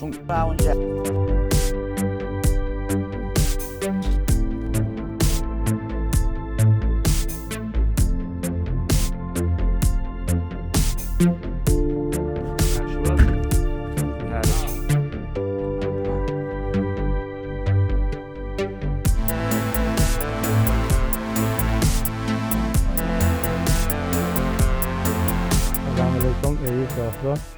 olsun. Önce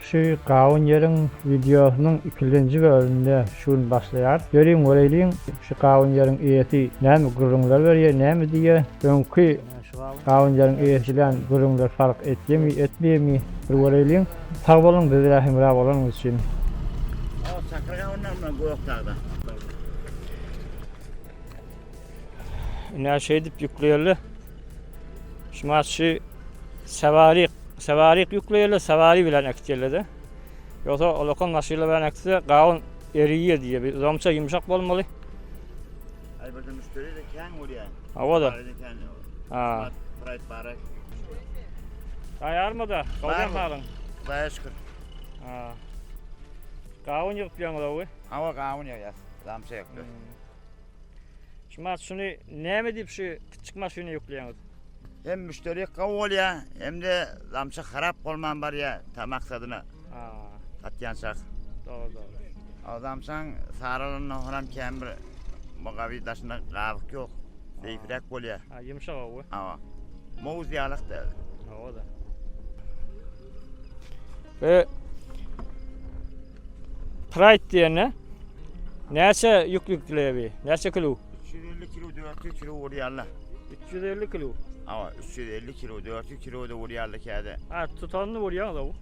Şu kavun yerin videosunun ikinci bölümünde şunu başlayar. Göreyim orayın şu kavun yerin iyisi näme gurrunlar veriyor, näme diye. Önkü kavun yerin iyisiyle gurrunlar fark ediyor mi, etmiyor mi? Bir orayın. Sağ olun, bizlere hemrah olun için. Çakır kavundan Göktağ'da. Ne şey dip yüklüyorlar. Şu Sevarik yüklüyorlar, sevari bilen ektiyorlar da. Yoksa olakon nasıyla bilen ektiyorlar, kavun eriyor diye. Bir zamça yumuşak olmalı. Ay burada müşteri de kən oluyor. Hava da. Ha. Pride barak. Ayar mı da? Kavun kalın. Baya şükür. Ha. Kavun yüklüyorlar o. Hava kavun ya. Zamça yaptı. Şimdi şunu ne mi deyip şu küçük maşını yüklüyorlar? Hem müşteri kavun oluyor hem de zamça harap olman var ya tam maksadına. Ha. Katyansak. Doğru. Adamsan sarılığına horam kemir mugavi daşına kavuk yok. Deyfirek oluyor. Ha, yumuşak o. Ama moğuz yalık da. O da. Ve Pride diyene neyse yüklüyor? Neyse kilo? 350 kilo 400 kilo oluyorlar. 350 kilo. Ama 350 kilo 400 kilo da oluyorlar kağıda. Ha, tutanını vuruyor da bu.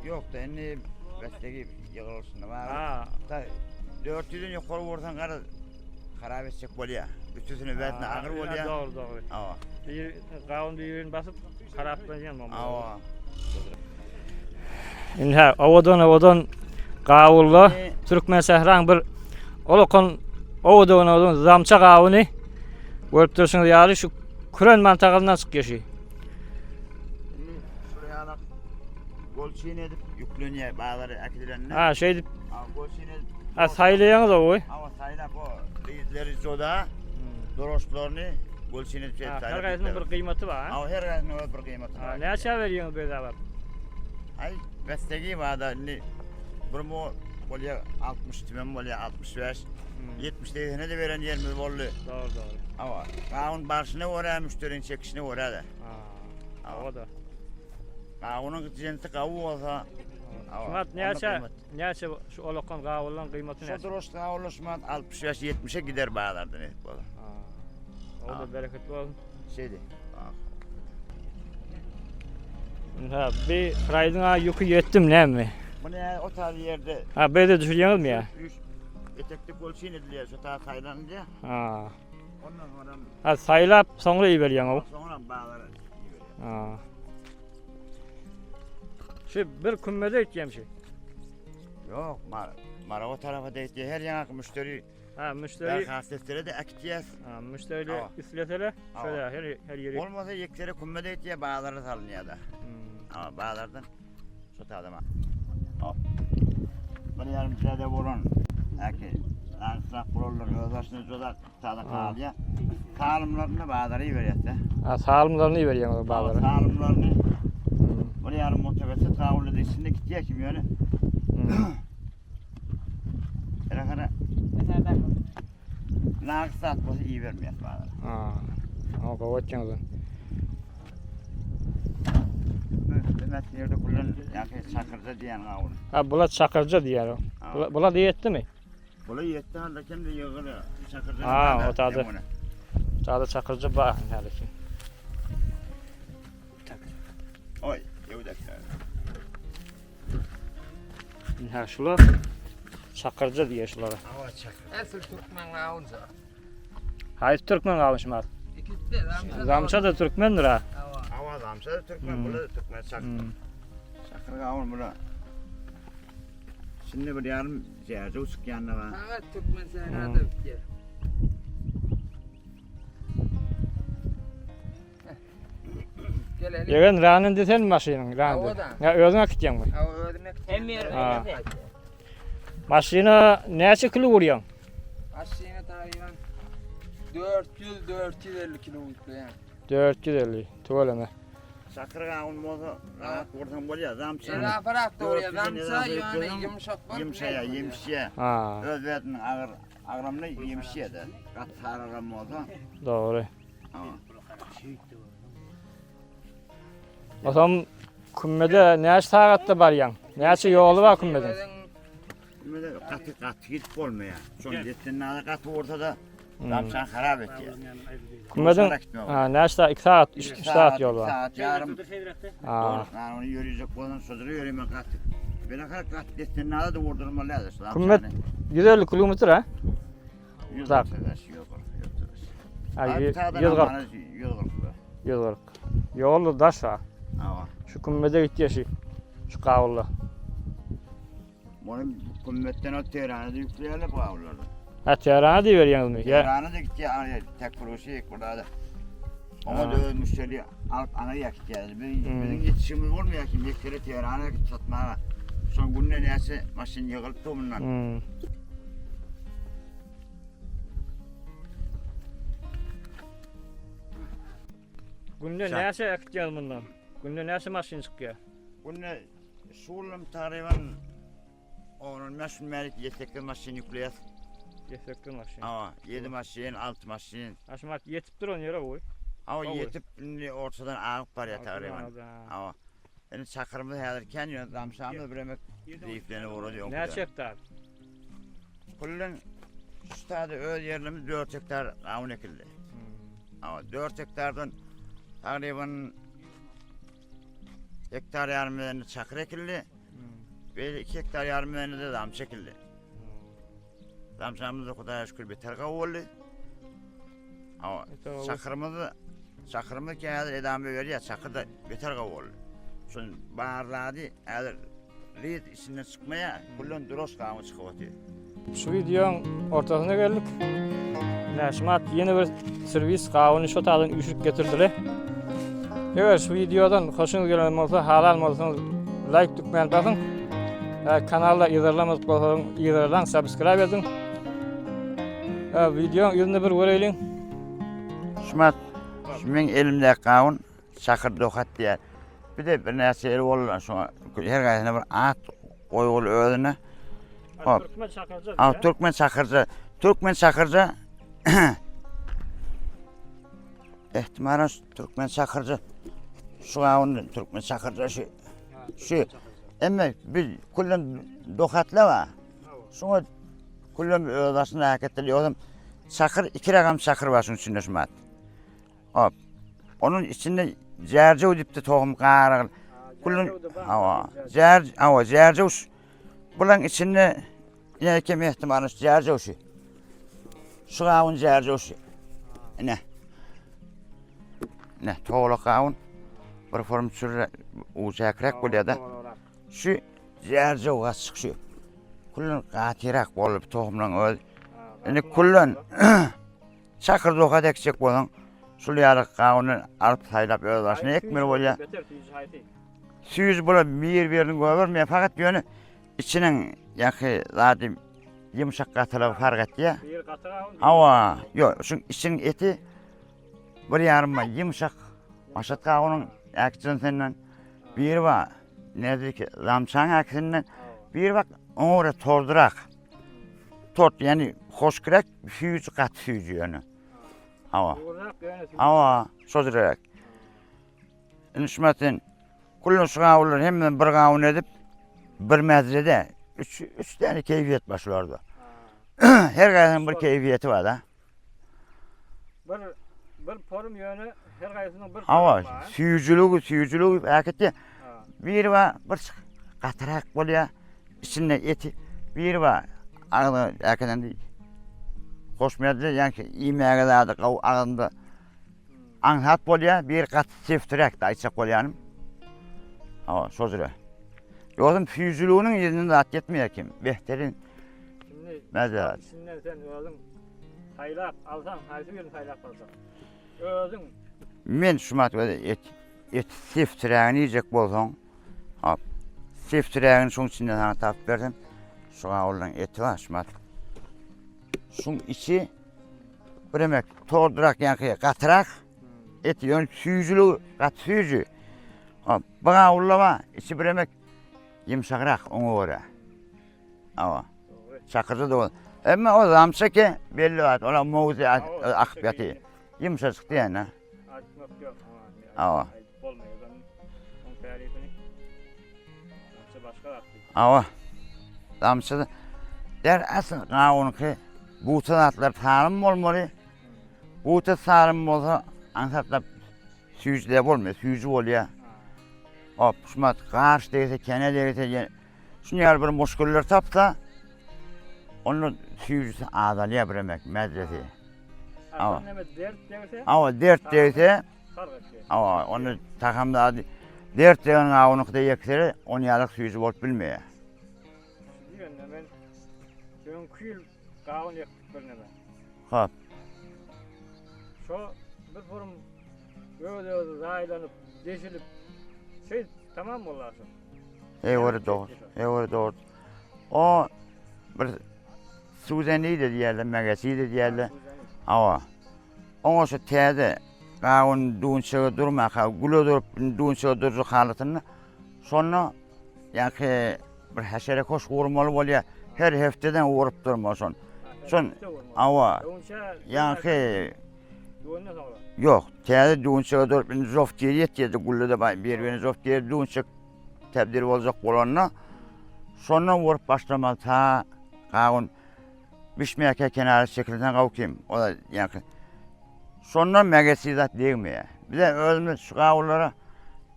Yok da eni besteki yığılsın ama. Ha. 400'ün yukarı vursan kadar harap edecek oluyor. Üstüsünü verdiğinde ağır oluyor. Doğru. Ama. Bir kavun düğün basıp haraplanacağım ama. Ama. İndi avadan kavullu Türkmen sehran bir olakon avadan zamça kavunu görüp dursunuz yani şu Kur'an mantıqından çık geçi. Şuraya bak. Golçin edip yükleniyor bağları akidilenine. Ha şey dip. Golçin edip. Ha saylayan da o. Ama sayla bu reisleri zoda doroşlarını golçin edip Ha, sayla. her kaysının bir kıymeti var ha. Ama her kaysının bir kıymeti Ha, var. ne aşağı veriyorsun böyle var? Ay besteki bağda ne bir mo bolya 60 tümem bolya 65 70 değine de veren yerimiz bollu. Doğru. Ama kavun başına oraya müşterinin çekişine oraya da. Ha, o da. Kavunun cinsi kavu olsa. Şumat ne aşağı şu olakon kavulun kıymeti ne? Şu duruş kavulu şumat 65-70'e gider bağlardan et bu. O da bereketli olsun. Şeydi. Ha, bir Friday yükü yettim ne mi? Bu ne o tarz yerde. Ha, böyle düşürüyorsunuz mu ya? Etekli golçin ediliyor şu tarz saylanınca. Ha. Ondan sonra. Ha, saylap sonra iyi veriyorsun o. Sonra bağları iyi veriyor. Ha. Şu bir kümmede edeceğim şey. Yok, mara o tarafa da ediyor. Her yanak müşteri. Ha, müşteri. Derhastetleri de akitiyaz. Ha, müşteriyle isletele şöyle her yeri. Olmasa yekleri kümmede ediyor bağları salınıyor da. Ama bağlardan şu tadama. Bir yarım sırada vurun. Eki, lansırak kurulur, özbaşını zoda tadı kalıyor. Sağlımlarını bağları iyi veriyor da. Ha, sağlımlarını iyi veriyorsun bağları. Sağlımlarını. Bir yarım motivesi sağlığı da içinde gidiyor kim yani. Erekana. Nakıs satması iyi vermiyor bağları. Ha. O kavatacaksın. Demet yerde kullan yani Çakırca diyen kavun. Ha, bulat Çakırca diyor o. Bulat yetti mi? Bula yetti halde kendi yığılıyor. Çakırca. Ha, o tadı. Tadı Çakırca bağ herhalde ki. Oy, yevdekler. Ha, şular Çakırca diyor şulara. Hava Çakır. Asıl Türkmen kavunca. Hayır, Türkmen kalmış mı? Zamça da Türkmendir ha. Hava zamsa da Türkmen, bula da Türkmen Çakır. Çakır kavun bula. Şimdi bir yarım ciğerci uçuk yanına var. Evet Türkmen seyrada bitiyor. Gelelim. Yegen ranın desen mi maşinin? Ranın. Havadan. Ya özüne gideceksin mi? Hava ödümek. Ha. Maşina näçe kilo vuruyor? Aşağıya tayyip 400-450 kilo yani. 450. Tuvalama. Çakır kavun mozu rahat vurdun bolya zamçan. Rahat da oraya 400 damsa lira yani yapıyorsun. yumuşak var. Yumşaya, yemşiye. Ha, Özbetinin ağramını yemşiye de. Kat sarıran mozu. doğru. Ama O zaman kümmede näçe sagatda baryan? Näçe ýoly bar kümmeden? böyle katı gidip olmaya. Son gittin nada katı ortada. Zamçan harap etti. Kümmeden ha näçe 2 saat, 3 saat ýol bar. Saat yarım. Ha. Yani onu yürüyecek olan sözünü yürüyeme katı. Ben kadar katı gittin nada da vurdurma lazım. Kümmet 150 kilometre ha? Uzak. Ha, 140. 140. Ýolu daş ha. Ama Şu kümmede gitdi ýaşy. Şu gawulla. onun kümmetten o Tehran'ı da yükleyelim bu avlarla. Ha, Teherana diýerýäňizmi? Ya. Tehran'ı da gitti yani tek kuruşu yok burada da. Ama Ha. da müşteri alıp ana yak geldi. Bizim yetişimiz olmuyor ki mektere Tehran'a git satmaya. Son günde neyse maşin yığılıp da bundan. Hmm. Günde näçe ekitýär bundan? Günde näçe maşyn çykýar? Günde şuulum tarivan onun meşhur melik yetekli maşin yükleyet. Yesekli maşyn. Ama 7 maşin, 6 maşin. Aşmat yetip duran ýere goý. Ama Oy. yetip indi ortadan ağıp var ya tarivan. Ama yani çakırımda herken yön damşamda bir emek zeyiflerini vuruyor. Näçe hektar? Kullun şu tadı öl yerlerimiz 4 hektar kavun ekildi. Ama 4 hektardan takriben hektar yarımlarını çakır ekildi. Ve 2 hektar yarımlarını da dam çekildi. Damşamız da Kudaya şükür beter kavuldu. Ama çakırımız ki eğer edamı veriyor, çakır da beter kavuldu. Şun bağırladı, eğer riyet içinden çıkmaya kullun duros kavun çıkıvatıyor. Şu videonun ortasına geldik. Näşmat yeni bir servis kawuny şu tadan üşüp getirdiler. Eger şu videodan hoşuňyz gelen bolsa, halal bolsaňyz like tükmän basın. Kanalda ýazarlamaz bolsaň, ýazardan subscribe edin. Videoň ýerine bir göreýin. Şumat, men elimde kavun çakır dokat diýär. Bir de bir näçe el bolan şoňa her gaýsyna bir at goýgul özüne. Hop. Türkmen çakırca. Türkmen çakırca. Ehtimalen Türkmen çakırca. Şu kavun Türkmen çakırca şu. Emme bir kullum dokatla var. Şoňa kullum özüne haketli ýolum. Çakır 2 rakam çakır var şunun içinde Şumat. Hop. Onun içinde jerje udipdi tohum qaraq. Kullun jerje bulan içinde yine kim ihtimalı jerje şu kavun jerje ne toğla kavun bir form sürre uçakrak bolýar şu jerje uçyk şu kullun gatirak bolup tohumdan öl. Ene kullun çakır dokat eksek bolan şul ýaly kawyny alyp saýlap özbaşyna ekmeli bolýar. Süýüz bola mir berdiň görme fakat ýöne içiniň ýaky zady ýumşak gatylygy fark etdi. Awa, ýok, şu içiniň eti bir ýarym ýumşak aşat kawynyň äkçinden senden bir wa nedik zamçan äksinden bir wak oňra tordurak. Tort ýani hoşkrak süýüz gat süýüz ýöne. Awa, şodurak. Inşmatyn kullun şu gawular hemmen bir gawun edip bir mezrede 3 tane keyfiyet başlardı. Her gaýsynyň bir keyfiyeti bar da. Bir porum ýöne her gaýsynyň bir. Awa, süýüjüligi äketde bir wa bir gatyrak bolýar, içinde eti bir wa äkeden hoşmedli yani iýmäge de gaw agynda anhat bolýar, bir gat seftirek de aýtsak bolýanym. Awa, şozura. Ýolum süýüjüliginiň ýerine zat ýetmeýär kim. Behterin. Mäzat. Sinden sen özüň saýlap alsaň, haýsy birini saýlap alsaň. Özüň Men şumat et seftirägini ýejek bolsaň, hop. Seftirägini şoň içinden sana tapyp berdim. şu gavulların eti var şumat. Şun içi bir emek tordurak yankı katırak eti yani süyücülü kat süyücü. Bu gavullama içi bir emek yumşakrak onu göre. Ama çakırdı da o. Ama o zamsa ki belli var. Ola mouzi akıp yatıyor. Yumuşacık diye ne? Açmak yok ama. Olmuyor. Onun faaliyetini başka yaptı. Ama zamsa der asıl gavun ki bu sanatlar tanım olmalı. Bu tasarım olsa ansatla süyücü de olmuyor. Süyücü oluyor. Hop şumat karşı değilse kene değilse şunu yer bir muşkuller tapsa onun süyücüsü ağdalıya bir emek medresi. Ama ama dert değilse ama onu takamda dert değilse gavunluk da yekseri onu yalık süyücü olup bilmiyor. Ben dön kuyul gavun yaktık birine ben. Hop. Şu bir forum böyle raylanıp deşilip şey tamam mı olasın? Orada doğru. Orada doğru. O bir Suzeni de diyorlar, Megasi de diyorlar. Ama ona şu teyze gavun düğünçeğe durmaka, gülü durup düğünçeğe duracak halatını sonra yani bir haşere koş vurmalı oluyor. Her haftadan vurup durmasın. Son ama yani yok teyze düğünçeğe durup zof diye yetiydi gülü de birbirine zof diye düğünçeğe tebdil olacak olanına sonra vurup başlamalı ta gavun pişmeyeke kenarı şekilden kavukayım. O da yani sonra megesizat değil mi ya? Bir de özümüz şu gavullara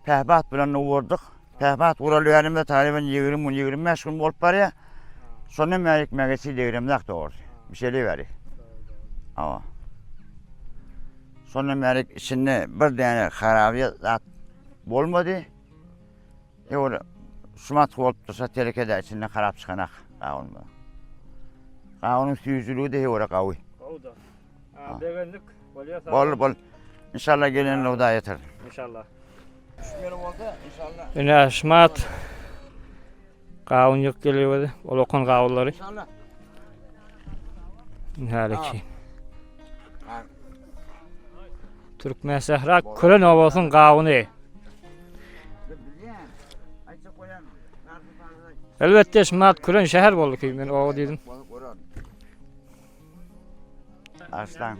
pehbat bilen vurduk. Pehbat vuralı yerimde taliben 20-25 gün olup var ya. Sonra megesi değirimde doğru. Bir şeyler verir. Ama sonra merik içinde bir tane harabiye zat olmadı. Orada şumat olup dursa tehlikede içinde harap çıkanak gavulma. Gavunun süyücülüğü de orada kavi. Oldu. Devenlik oluyor. Bol. İnşallah gelen o da yeter. İnşallah. Şükür oldu inşallah. Yine aşmat gavun yok geliyordu. Olokon gavulları. İnşallah. Haliki. Türkmen Sehra Kırın Ovası'nın gavunu. Elbette Şmat Kırın şehir oldu ki ben o dedim. Arslan.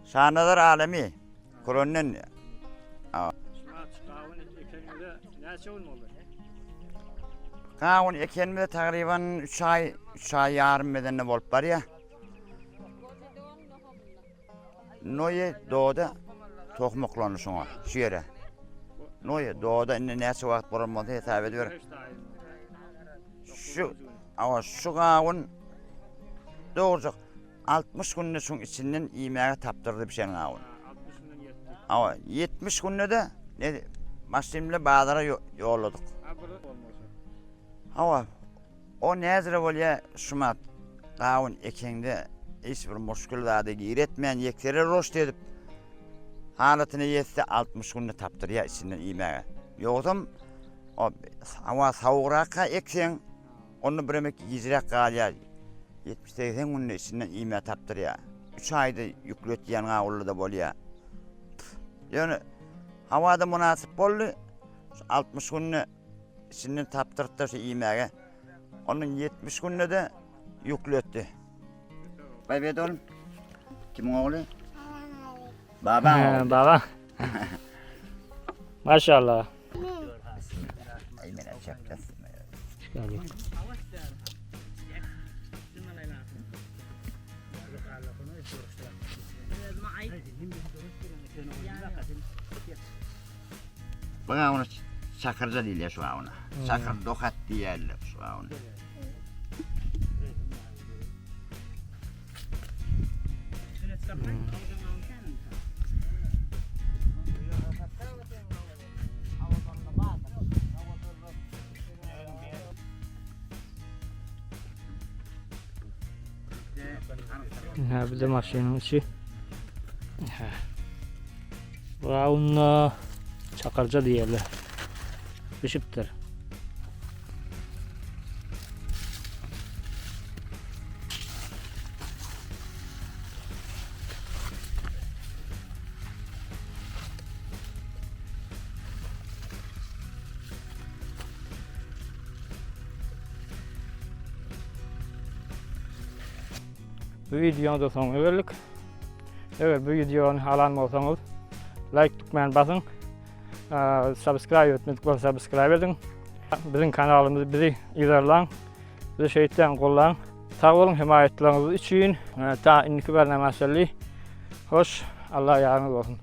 Şahnalar alemi. Kronun Şmat gavun ekranında ne şey olmalı? Gavun ekenimde takriben 3 ay yarım bedenne olup var ya. Noye doğuda tohmuklanır şuna şu yere. Noye doğuda nesi vakit bulunmadı hesap ediyor. Şu gavun doğrucak 60 günde şunun içinden iğmeye taptırdı bir şeyin gavun. Ama 70 günde de maşinimle bağlara yolladık. Ama o nezre oluyor şumat gavun ekende hiçbir muşkul da giretmeyen yeklere roş edip halatını yetse 60 günde taptır ya içinden iğmeye. Yoktum o hava soğuğraka eksen onu bir emek yiyecek kalıyor. 70-80 günde içinden iğmeye taptır ya. 3 ayda yüklet yan gavullu da oluyor. Yani havada münasip oldu. 60 günde içinden taptırıp da şu iğmeye. Onun 70 günde de yükletti. Bayvet oğlum. Kimin oğlu? Babam oğlu. Baba. Maşallah. Ay mene çaktas. Bana onu çakırca değil ya şu an ona. Çakır dokat diyorlar şu an ona. Ha bir de maşinin içi. Raunla çakarca diyorlar. Pişiptir. Bu videonun da sonuna geldik. Eğer bu videonu alanmasanız like tükmen basın. Subscribe etmedik bolsa subscribe edin. Bizim kanalımızı bizi izlerler. Bizi şeytan kollan. Sağ olun himayetleriniz için. Ta indiki barnamasali. Hoş. Allah yardım olsun.